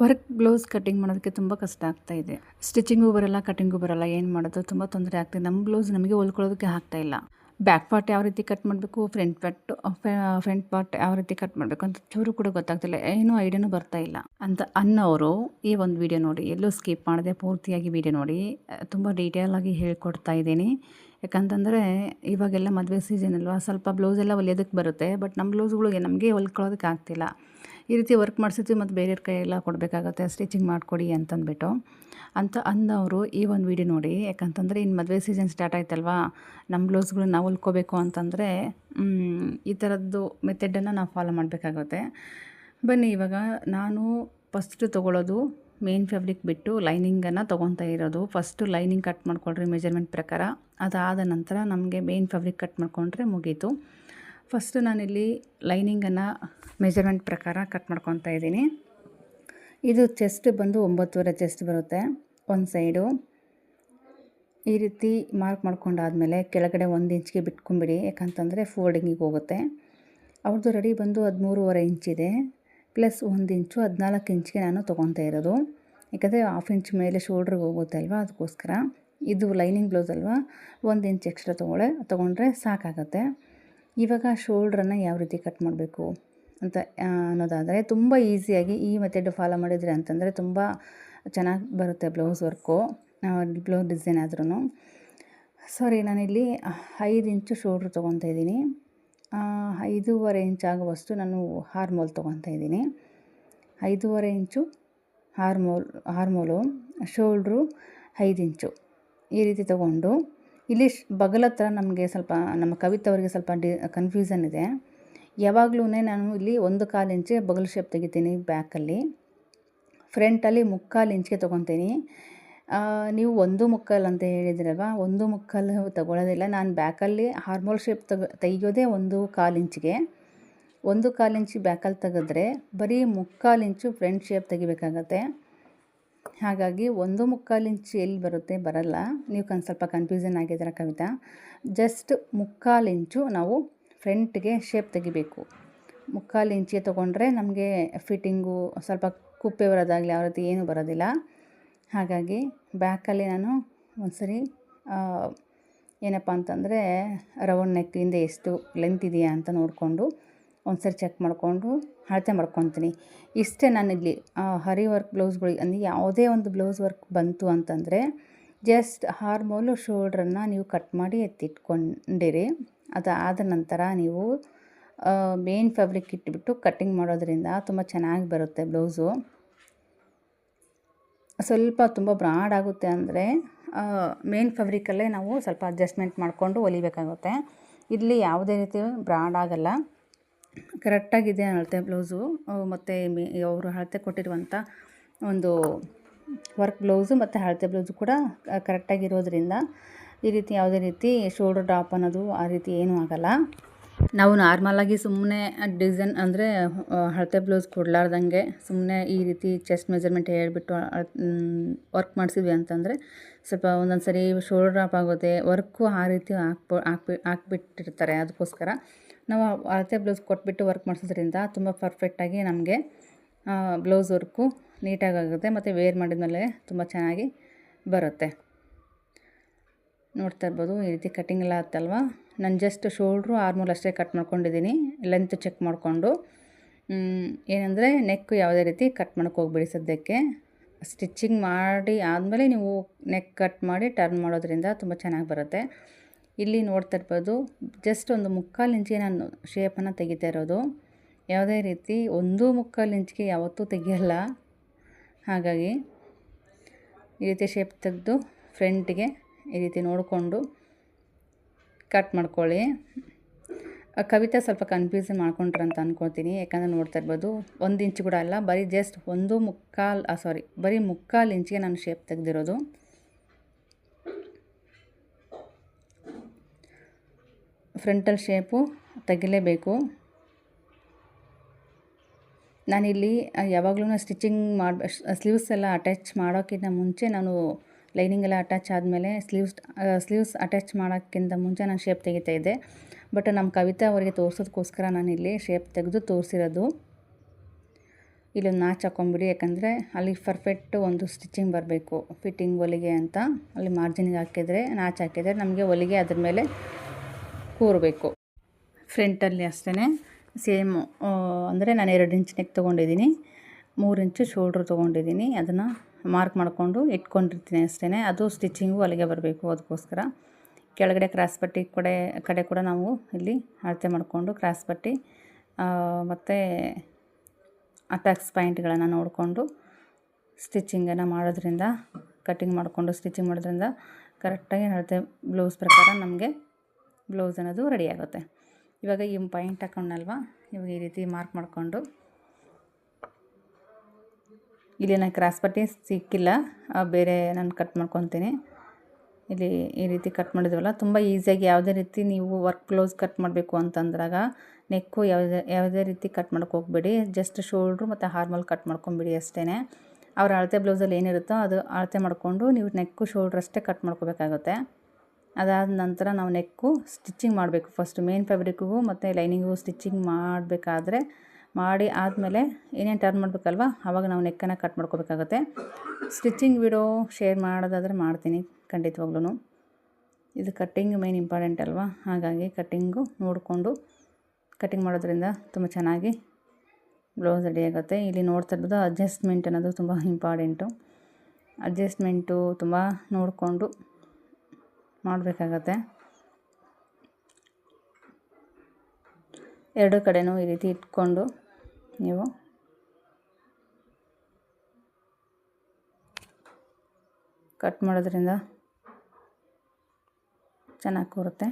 Work blouse cutting ಮಾಡೋದಕ್ಕೆ ತುಂಬ ಕಷ್ಟ ಆಗ್ತಾಯಿದೆ. ಸ್ಟಿಚಿಂಗು ಬರಲ್ಲ, ಕಟಿಂಗು ಬರಲ್ಲ. ಏನು ಮಾಡೋದು, ತುಂಬ ತೊಂದರೆ ಆಗ್ತಾಯಿದೆ. ನಮ್ಮ ಬ್ಲೌಸ್ ನಮಗೆ ಹೊಲ್ಕೊಳ್ಳೋದಕ್ಕೆ ಆಗ್ತಾಯಿಲ್ಲ. ಬ್ಯಾಕ್ ಪಾರ್ಟ್ ಯಾವ ರೀತಿ ಕಟ್ ಮಾಡಬೇಕು, ಫ್ರಂಟ್ ಪಾರ್ಟ್ ಯಾವ ರೀತಿ ಕಟ್ ಮಾಡಬೇಕು ಅಂತ ಚೂರು ಕೂಡ ಗೊತ್ತಾಗ್ತಿಲ್ಲ. ಏನೂ ಐಡಿಯಾನೂ ಬರ್ತಾಯಿಲ್ಲ ಅಂತ ಅನ್ನೋರು ಈ ಒಂದು ವಿಡಿಯೋ ನೋಡಿ, ಎಲ್ಲೂ ಸ್ಕಿಪ್ ಮಾಡದೆ ಪೂರ್ತಿಯಾಗಿ ವಿಡಿಯೋ ನೋಡಿ. ತುಂಬ ಡೀಟೇಲಾಗಿ ಹೇಳ್ಕೊಡ್ತಾ ಇದ್ದೀನಿ. ಯಾಕಂತಂದರೆ ಇವಾಗೆಲ್ಲ ಮದುವೆ ಸೀಸನ್ ಅಲ್ವಾ, ಸ್ವಲ್ಪ ಬ್ಲೌಸೆಲ್ಲ ಹೊಲಿಯೋದಕ್ಕೆ ಬರುತ್ತೆ. ಬಟ್ ನಮ್ಮ ಬ್ಲೌಸ್ಗಳಿಗೆ ನಮಗೆ ಹೊಲ್ಕೊಳ್ಳೋದಕ್ಕೆ ಆಗ್ತಿಲ್ಲ. ಈ ರೀತಿ ವರ್ಕ್ ಮಾಡಿಸಿದ್ವಿ ಮತ್ತು ಬೇರೆಯವ್ರ ಕೈಯೆಲ್ಲ ಕೊಡಬೇಕಾಗತ್ತೆ, ಸ್ಟಿಚಿಂಗ್ ಮಾಡಿಕೊಡಿ ಅಂತಂದ್ಬಿಟ್ಟು ಅಂತ ಅನ್ನೋರು ಈ ಒಂದು ವಿಡಿಯೋ ನೋಡಿ. ಯಾಕಂತಂದರೆ ಇನ್ನು ಮದುವೆ ಸೀಸನ್ ಸ್ಟಾರ್ಟ್ ಆಯ್ತಲ್ವಾ, ನಮ್ಮ ಬ್ಲೌಸ್ಗಳು ನಾವು ಹೊಲ್ಕೋಬೇಕು ಅಂತಂದರೆ ಈ ಥರದ್ದು ಮೆಥಡನ್ನು ನಾವು ಫಾಲೋ ಮಾಡಬೇಕಾಗುತ್ತೆ. ಬನ್ನಿ, ಇವಾಗ ನಾನು ಫಸ್ಟು ತೊಗೊಳ್ಳೋದು ಮೇನ್ ಫ್ಯಾಬ್ರಿಕ್ ಬಿಟ್ಟು ಲೈನಿಂಗನ್ನು ತೊಗೊತಾ ಇರೋದು. ಫಸ್ಟು ಲೈನಿಂಗ್ ಕಟ್ ಮಾಡ್ಕೊಳ್ರಿ ಮೆಜರ್ಮೆಂಟ್ ಪ್ರಕಾರ. ಅದಾದ ನಂತರ ನಮಗೆ ಮೇನ್ ಫ್ಯಾಬ್ರಿಕ್ ಕಟ್ ಮಾಡ್ಕೊಂಡ್ರೆ ಮುಗೀತು. ಫಸ್ಟು ನಾನಿಲ್ಲಿ ಲೈನಿಂಗನ್ನು ಮೆಜರ್ಮೆಂಟ್ ಪ್ರಕಾರ ಕಟ್ ಮಾಡ್ಕೊತಾ ಇದ್ದೀನಿ. ಇದು ಚೆಸ್ಟ್ ಬಂದು 9.5 ಚೆಸ್ಟ್ ಬರುತ್ತೆ ಒಂದು ಸೈಡು. ಈ ರೀತಿ ಮಾರ್ಕ್ ಮಾಡ್ಕೊಂಡಾದಮೇಲೆ ಕೆಳಗಡೆ 1 ಇಂಚ್ಗೆ ಬಿಟ್ಕೊಂಬಿಡಿ, ಯಾಕಂತಂದರೆ ಫೋಲ್ಡಿಂಗಿಗೆ ಹೋಗುತ್ತೆ. ಅವ್ರದ್ದು ರೆಡಿ ಬಂದು 13.5 ಇಂಚಿದೆ, ಪ್ಲಸ್ 1 ಇಂಚು 14 ಇಂಚ್ಗೆ ನಾನು ತೊಗೊತಾ ಇರೋದು. ಯಾಕಂದರೆ 1/2 ಇಂಚ್ ಮೇಲೆ ಶೋಲ್ಡ್ರಿಗೆ ಹೋಗುತ್ತೆ ಅಲ್ವಾ, ಅದಕ್ಕೋಸ್ಕರ. ಇದು ಲೈನಿಂಗ್ ಬ್ಲೌಸ್ ಅಲ್ವಾ, 1 ಇಂಚ್ ಎಕ್ಸ್ಟ್ರಾ ತೊಗೊಂಡ್ರೆ ಸಾಕಾಗತ್ತೆ. ಇವಾಗ ಶೋಲ್ಡ್ರನ್ನು ಯಾವ ರೀತಿ ಕಟ್ ಮಾಡಬೇಕು ಅಂತ ಅನ್ನೋದಾದರೆ ತುಂಬ ಈಸಿಯಾಗಿ ಈ ಮೆಥಡ್ ಫಾಲೋ ಮಾಡಿದರೆ ಅಂತಂದರೆ ತುಂಬ ಚೆನ್ನಾಗಿ ಬರುತ್ತೆ ಬ್ಲೌಸ್ ವರ್ಕು, ಬ್ಲೌಸ್ ಡಿಸೈನ್ ಆದ್ರೂ. ಸಾರಿ, ನಾನಿಲ್ಲಿ 5 ಇಂಚು ಶೋಲ್ಡ್ರ್ ತೊಗೊತಾ ಇದ್ದೀನಿ. 5.5 ಇಂಚ್ ಆಗುವಷ್ಟು ನಾನು ಹಾರ್ಮೋಲ್ ತೊಗೊತಾ ಇದ್ದೀನಿ. 5.5 ಇಂಚು ಹಾರ್ಮೋಲು, ಶೋಲ್ಡ್ರು 5 ಇಂಚು ಈ ರೀತಿ ತೊಗೊಂಡು ಇಲ್ಲಿ ಬಗಲ ಹತ್ರ ನಮಗೆ ಸ್ವಲ್ಪ, ನಮ್ಮ ಕವಿತವರಿಗೆ ಸ್ವಲ್ಪ ಕನ್ಫ್ಯೂಸನ್ ಇದೆ. ಯಾವಾಗಲೂ ನಾನು ಇಲ್ಲಿ 1/4 ಇಂಚಿಗೆ ಬಗಲ್ ಶೇಪ್ ತೆಗಿತೀನಿ ಬ್ಯಾಕಲ್ಲಿ. ಫ್ರಂಟಲ್ಲಿ 3/4 ಇಂಚ್ಗೆ ತೊಗೊತೀನಿ. ನೀವು 1/3 ಅಂತ ಹೇಳಿದ್ರಲ್ವ, 1/3 ತೊಗೊಳ್ಳೋದಿಲ್ಲ. ನಾನು ಬ್ಯಾಕಲ್ಲಿ ಹಾರ್ಮೋಲ್ ಶೇಪ್ ತೆಗಿಯೋದೇ 1/4 ಇಂಚಿಗೆ. 1/4 ಇಂಚ್ ಬ್ಯಾಕಲ್ಲಿ ತೆಗೆದ್ರೆ ಬರೀ 3/4 ಇಂಚು ಫ್ರಂಟ್ ಶೇಪ್ ತೆಗಿಬೇಕಾಗತ್ತೆ. ಹಾಗಾಗಿ 1/3 ಇಂಚ್ ಎಲ್ಲಿ ಬರುತ್ತೆ, ಬರಲ್ಲ. ನೀವು ಸ್ವಲ್ಪ ಕನ್ಫ್ಯೂಸನ್ ಆಗಿದ್ದೀರ ಕವಿತಾ. ಜಸ್ಟ್ 3/4 ಇಂಚು ನಾವು ಫ್ರಂಟ್ಗೆ ಶೇಪ್ ತೆಗಿಬೇಕು. 3/4 ಇಂಚಿಗೆ ತೊಗೊಂಡ್ರೆ ನಮಗೆ ಫಿಟ್ಟಿಂಗು ಸ್ವಲ್ಪ ಕುಪ್ಪೆ ಬರೋದಾಗಲಿ ಯಾವ ರೀತಿ ಏನೂ ಬರೋದಿಲ್ಲ. ಹಾಗಾಗಿ ಬ್ಯಾಕಲ್ಲಿ ನಾನು ಒಂದ್ಸರಿ ಏನಪ್ಪ ಅಂತಂದರೆ ರೌಂಡ್ ನೆಕ್ಕಿಂದ ಎಷ್ಟು ಲೆಂತ್ ಇದೆಯಾ ಅಂತ ನೋಡಿಕೊಂಡು ಒಂದ್ಸರಿ ಚೆಕ್ ಮಾಡಿಕೊಂಡು ಅಳತೆ ಮಾಡ್ಕೊತೀನಿ. ಇಷ್ಟೇ ನಾನಿಲ್ಲಿ ಹರಿ ವರ್ಕ್ ಬ್ಲೌಸ್ಗಳಿಗೆ, ಅಂದರೆ ಯಾವುದೇ ಒಂದು ಬ್ಲೌಸ್ ವರ್ಕ್ ಬಂತು ಅಂತಂದರೆ ಜಸ್ಟ್ ಹಾರ್ಮೋಲು ಶೋಲ್ಡ್ರನ್ನು ನೀವು ಕಟ್ ಮಾಡಿ ಎತ್ತಿಟ್ಕೊಂಡಿರಿ. ಅದಾದ ನಂತರ ನೀವು ಮೇನ್ ಫ್ಯಾಬ್ರಿಕ್ ಇಟ್ಬಿಟ್ಟು ಕಟ್ಟಿಂಗ್ ಮಾಡೋದ್ರಿಂದ ತುಂಬ ಚೆನ್ನಾಗಿ ಬರುತ್ತೆ ಬ್ಲೌಸು. ಸ್ವಲ್ಪ ತುಂಬ ಬ್ರಾಡ್ ಆಗುತ್ತೆ ಅಂದರೆ ಮೇನ್ ಫ್ಯಾಬ್ರಿಕಲ್ಲೇ ನಾವು ಸ್ವಲ್ಪ ಅಡ್ಜಸ್ಟ್ಮೆಂಟ್ ಮಾಡಿಕೊಂಡು ಹೊಲಿಬೇಕಾಗುತ್ತೆ. ಇಲ್ಲಿ ಯಾವುದೇ ರೀತಿ ಬ್ರಾಡ್ ಆಗಲ್ಲ, ಕರೆಕ್ಟಾಗಿದೆ ಅಳತೆ ಬ್ಲೌಸು. ಮತ್ತು ಅವರು ಅಳತೆ ಕೊಟ್ಟಿರುವಂಥ ಒಂದು ವರ್ಕ್ ಬ್ಲೌಸು ಮತ್ತು ಅಳತೆ ಬ್ಲೌಸು ಕೂಡ ಕರೆಕ್ಟಾಗಿರೋದ್ರಿಂದ ಈ ರೀತಿ ಯಾವುದೇ ರೀತಿ ಶೋಲ್ಡರ್ ಡ್ರಾಪ್ ಅನ್ನೋದು ಆ ರೀತಿ ಏನೂ ಆಗಲ್ಲ. ನಾವು ನಾರ್ಮಲಾಗಿ ಸುಮ್ಮನೆ ಡಿಸೈನ್ ಅಂದರೆ ಅಳತೆ ಬ್ಲೌಸ್ ಕೊಡಲಾರ್ದಂಗೆ ಸುಮ್ಮನೆ ಈ ರೀತಿ ಚೆಸ್ಟ್ ಮೆಜರ್ಮೆಂಟ್ ಹೇಳ್ಬಿಟ್ಟು ವರ್ಕ್ ಮಾಡಿಸಿದ್ವಿ ಅಂತಂದರೆ ಸ್ವಲ್ಪ ಒಂದೊಂದು ಸರಿ ಶೋಲ್ಡರ್ ಡ್ರಾಪ್ ಆಗುತ್ತೆ. ವರ್ಕು ಆ ರೀತಿ ಹಾಕ್ಬಿಟ್ಟಿರ್ತಾರೆ. ಅದಕ್ಕೋಸ್ಕರ ನಾವು ಅಳತೆ ಬ್ಲೌಸ್ ಕೊಟ್ಬಿಟ್ಟು ವರ್ಕ್ ಮಾಡಿಸೋದ್ರಿಂದ ತುಂಬ ಪರ್ಫೆಕ್ಟಾಗಿ ನಮಗೆ ಬ್ಲೌಸ್ ವರ್ಕು ನೀಟಾಗುತ್ತೆ ಮತ್ತು ವೇರ್ ಮಾಡಿದ್ಮೇಲೆ ತುಂಬ ಚೆನ್ನಾಗಿ ಬರುತ್ತೆ. ನೋಡ್ತಾ ಇರ್ಬೋದು, ಈ ರೀತಿ ಕಟ್ಟಿಂಗ್ ಎಲ್ಲ ಆಯ್ತಲ್ವ. ನಾನು ಜಸ್ಟ್ ಶೋಲ್ಡ್ರು ಆರ್ಮೋಲ್ ಅಷ್ಟೇ ಕಟ್ ಮಾಡ್ಕೊಂಡಿದ್ದೀನಿ, ಲೆಂತ್ ಚೆಕ್ ಮಾಡಿಕೊಂಡು. ಏನಂದರೆ ನೆಕ್ಕು ಯಾವುದೇ ರೀತಿ ಕಟ್ ಮಾಡೋಕ್ಕೆ ಹೋಗ್ಬೇಡಿ ಸದ್ಯಕ್ಕೆ. ಸ್ಟಿಚಿಂಗ್ ಮಾಡಿ ಆದಮೇಲೆ ನೀವು ನೆಕ್ ಕಟ್ ಮಾಡಿ ಟರ್ನ್ ಮಾಡೋದ್ರಿಂದ ತುಂಬ ಚೆನ್ನಾಗಿ ಬರುತ್ತೆ. ಇಲ್ಲಿ ನೋಡ್ತಾ ಇರ್ಬೋದು, ಜಸ್ಟ್ 1/3 ಇಂಚಿಗೆ ನಾನು ಶೇಪನ್ನು ತೆಗಿತಾ ಇರೋದು. ಯಾವುದೇ ರೀತಿ 1/3 ಇಂಚಿಗೆ ಯಾವತ್ತೂ ತೆಗಿಯಲ್ಲ. ಹಾಗಾಗಿ ಈ ರೀತಿ ಶೇಪ್ ತೆಗೆದು ಫ್ರಂಟಿಗೆ ಈ ರೀತಿ ನೋಡಿಕೊಂಡು ಕಟ್ ಮಾಡ್ಕೊಳ್ಳಿ. ಕವಿತಾ ಸ್ವಲ್ಪ ಕನ್ಫ್ಯೂಸನ್ ಮಾಡ್ಕೊಂಡ್ರಂತ ಅಂದ್ಕೊಳ್ತೀನಿ. ಯಾಕಂದರೆ ನೋಡ್ತಾ ಇರ್ಬೋದು, 1 ಇಂಚ್ ಕೂಡ ಅಲ್ಲ, ಬರೀ ಜಸ್ಟ್ 3/4 ಇಂಚಿಗೆ ನಾನು ಶೇಪ್ ತೆಗೆದಿರೋದು. ಫ್ರಂಟಲ್ ಶೇಪು ತೆಗಿಲೇಬೇಕು. ನಾನಿಲ್ಲಿ ಯಾವಾಗಲೂ ಸ್ಟಿಚಿಂಗ್ ಸ್ಲೀವ್ಸ್ ಎಲ್ಲ ಅಟ್ಯಾಚ್ ಮಾಡೋಕ್ಕಿಂತ ಮುಂಚೆ ನಾನು ಲೈನಿಂಗ್ ಎಲ್ಲ ಅಟ್ಯಾಚ್ ಆದಮೇಲೆ ಸ್ಲೀವ್ಸ್ ಅಟ್ಯಾಚ್ ಮಾಡೋಕ್ಕಿಂತ ಮುಂಚೆ ನಾನು ಶೇಪ್ ತೆಗಿತಾಯಿದ್ದೆ. ಬಟ್ ನಮ್ಮ ಕವಿತಾ ಅವರಿಗೆ ತೋರಿಸೋದಕ್ಕೋಸ್ಕರ ನಾನಿಲ್ಲಿ ಶೇಪ್ ತೆಗೆದು ತೋರಿಸಿರೋದು. ಇಲ್ಲೊಂದು ನಾಚ್ ಹಾಕೊಂಬಿಡಿ, ಯಾಕಂದರೆ ಅಲ್ಲಿ ಪರ್ಫೆಕ್ಟ್ ಒಂದು ಸ್ಟಿಚಿಂಗ್ ಬರಬೇಕು ಫಿಟ್ಟಿಂಗ್ ಹೊಲಿಗೆ ಅಂತ. ಅಲ್ಲಿ ಮಾರ್ಜಿನ್ಗೆ ಹಾಕಿದರೆ, ನಾಚ್ ಹಾಕಿದರೆ ನಮಗೆ ಹೊಲಿಗೆ ಅದ್ರ ಮೇಲೆ ಕೂರಬೇಕು. ಫ್ರಂಟಲ್ಲಿ ಅಷ್ಟೇ ಸೇಮು, ಅಂದರೆ ನಾನು 2 ಇಂಚ್ ನೆಕ್ ತೊಗೊಂಡಿದ್ದೀನಿ, 3 ಇಂಚು ಶೋಲ್ಡ್ರ್ ತೊಗೊಂಡಿದ್ದೀನಿ. ಅದನ್ನು ಮಾರ್ಕ್ ಮಾಡಿಕೊಂಡು ಇಟ್ಕೊಂಡಿರ್ತೀನಿ ಅಷ್ಟೇ. ಅದು ಸ್ಟಿಚಿಂಗು ಅಲ್ಲಿಗೆ ಬರಬೇಕು. ಅದಕ್ಕೋಸ್ಕರ ಕೆಳಗಡೆ ಕ್ರಾಸ್ ಪಟ್ಟಿ ಕಡೆ ಕೂಡ ನಾವು ಇಲ್ಲಿ ಅಳತೆ ಮಾಡಿಕೊಂಡು ಕ್ರಾಸ್ ಪಟ್ಟಿ ಮತ್ತು ಅಟ್ಯಾಕ್ಸ್ ಪಾಯಿಂಟ್ಗಳನ್ನು ನೋಡಿಕೊಂಡು ಸ್ಟಿಚಿಂಗನ್ನು ಮಾಡೋದ್ರಿಂದ, ಕಟ್ಟಿಂಗ್ ಮಾಡಿಕೊಂಡು ಸ್ಟಿಚಿಂಗ್ ಮಾಡೋದ್ರಿಂದ ಕರೆಕ್ಟಾಗಿ ಅಳತೆ ಬ್ಲೌಸ್ ಪ್ರಕಾರ ನಮಗೆ ಬ್ಲೌಸ್ ಅನ್ನೋದು ರೆಡಿ ಆಗುತ್ತೆ. ಇವಾಗ ಈ ಪಾಯಿಂಟ್ ಹಾಕೊಂಡಲ್ವ, ಇವಾಗ ಈ ರೀತಿ ಮಾರ್ಕ್ ಮಾಡಿಕೊಂಡು, ಇಲ್ಲಿ ನಾನು ಕ್ರಾಸ್ ಪಟ್ಟಿ ಸಿಕ್ಕಿಲ್ಲ, ಬೇರೆ ನಾನು ಕಟ್ ಮಾಡ್ಕೊತೀನಿ. ಇಲ್ಲಿ ಈ ರೀತಿ ಕಟ್ ಮಾಡಿದ್ವಲ್ಲ, ತುಂಬ ಈಸಿಯಾಗಿ ಯಾವುದೇ ರೀತಿ ನೀವು ವರ್ಕ್ ಬ್ಲೌಸ್ ಕಟ್ ಮಾಡಬೇಕು ಅಂತಂದಾಗ ನೆಕ್ಕು ಯಾವುದೇ ರೀತಿ ಕಟ್ ಮಾಡೋಕ್ಕೆ ಹೋಗ್ಬೇಡಿ. ಜಸ್ಟ್ ಶೋಲ್ಡ್ರು ಮತ್ತು ಹಾರ್ಮಲ್ ಕಟ್ ಮಾಡ್ಕೊಂಬಿಡಿ ಅಷ್ಟೇ. ಅವ್ರ ಅಳತೆ ಬ್ಲೌಸಲ್ಲಿ ಏನಿರುತ್ತೋ ಅದು ಅಳತೆ ಮಾಡಿಕೊಂಡು ನೀವು ನೆಕ್ಕು ಶೋಲ್ಡ್ರ್ ಅಷ್ಟೇ ಕಟ್ ಮಾಡ್ಕೋಬೇಕಾಗುತ್ತೆ. ಅದಾದ ನಂತರ ನಾವು ನೆಕ್ಕು ಸ್ಟಿಚಿಂಗ್ ಮಾಡಬೇಕು. ಫಸ್ಟು ಮೇನ್ ಫ್ಯಾಬ್ರಿಕ್ಕಿಗೂ ಮತ್ತು ಲೈನಿಂಗಿಗೂ ಸ್ಟಿಚಿಂಗ್ ಮಾಡಬೇಕಾದ್ರೆ ಮಾಡಿ ಆದಮೇಲೆ ಏನೇನು ಟರ್ನ್ ಮಾಡಬೇಕಲ್ವ, ಆವಾಗ ನಾವು ನೆಕ್ಕನ್ನು ಕಟ್ ಮಾಡ್ಕೋಬೇಕಾಗುತ್ತೆ. ಸ್ಟಿಚಿಂಗ್ ವಿಡಿಯೋ ಶೇರ್ ಮಾಡೋದಾದರೆ ಮಾಡ್ತೀನಿ ಖಂಡಿತವಾಗ್ಲೂ. ಇದು ಕಟ್ಟಿಂಗ್ ಮೇನ್ ಇಂಪಾರ್ಟೆಂಟ್ ಅಲ್ವಾ, ಹಾಗಾಗಿ ಕಟ್ಟಿಂಗು ನೋಡಿಕೊಂಡು ಕಟ್ಟಿಂಗ್ ಮಾಡೋದ್ರಿಂದ ತುಂಬ ಚೆನ್ನಾಗಿ ಬ್ಲೌಸ್ ರೆಡಿ ಆಗುತ್ತೆ. ಇಲ್ಲಿ ನೋಡ್ತಾ ಇರ್ಬೋದು, ಅಡ್ಜಸ್ಟ್ಮೆಂಟ್ ಅನ್ನೋದು ತುಂಬ ಇಂಪಾರ್ಟೆಂಟು. ಅಡ್ಜಸ್ಟ್ಮೆಂಟು ತುಂಬ ನೋಡಿಕೊಂಡು ಮಾಡಬೇಕಾಗತ್ತೆ. 2 ಕಡೆನೂ ಈ ರೀತಿ ಇಟ್ಕೊಂಡು ನೀವು ಕಟ್ ಮಾಡೋದ್ರಿಂದ ಚೆನ್ನಾಗಿ ಕೂರುತ್ತೆ.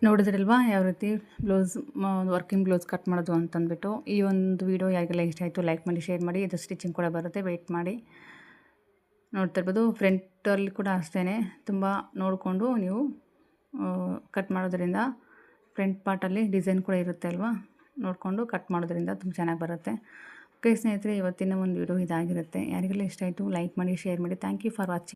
ನೋಡಿದ್ರಲ್ವಾ ಯಾವ ರೀತಿ ಬ್ಲೌಸ್ ವರ್ಕಿಂಗ್ ಬ್ಲೌಸ್ ಕಟ್ ಮಾಡೋದು ಅಂತಂದ್ಬಿಟ್ಟು. ಈ ಒಂದು ವಿಡಿಯೋ ಯಾರಿಗೆಲ್ಲ ಇಷ್ಟ ಆಯಿತು ಲೈಕ್ ಮಾಡಿ, ಶೇರ್ ಮಾಡಿ. ಇದು ಸ್ಟಿಚಿಂಗ್ ಕೂಡ ಬರುತ್ತೆ, ವೆಯ್ಟ್ ಮಾಡಿ ನೋಡ್ತಾ ಇರ್ಬೋದು. ಫ್ರಂಟಲ್ಲಿ ಕೂಡ ಅಷ್ಟೇ ತುಂಬ ನೋಡಿಕೊಂಡು ನೀವು ಕಟ್ ಮಾಡೋದ್ರಿಂದ ಫ್ರಂಟ್ ಪಾರ್ಟಲ್ಲಿ ಡಿಸೈನ್ ಕೂಡ ಇರುತ್ತೆ ಅಲ್ವಾ, ನೋಡಿಕೊಂಡು ಕಟ್ ಮಾಡೋದ್ರಿಂದ ತುಂಬ ಚೆನ್ನಾಗಿ ಬರುತ್ತೆ. ಓಕೆ ಸ್ನೇಹಿತರೆ, ಇವತ್ತಿನ ಒಂದು ವಿಡಿಯೋ ಇದಾಗಿರುತ್ತೆ. ಯಾರಿಗೆಲ್ಲ ಇಷ್ಟ ಆಯಿತು ಲೈಕ್ ಮಾಡಿ, ಶೇರ್ ಮಾಡಿ. Thank you for watching.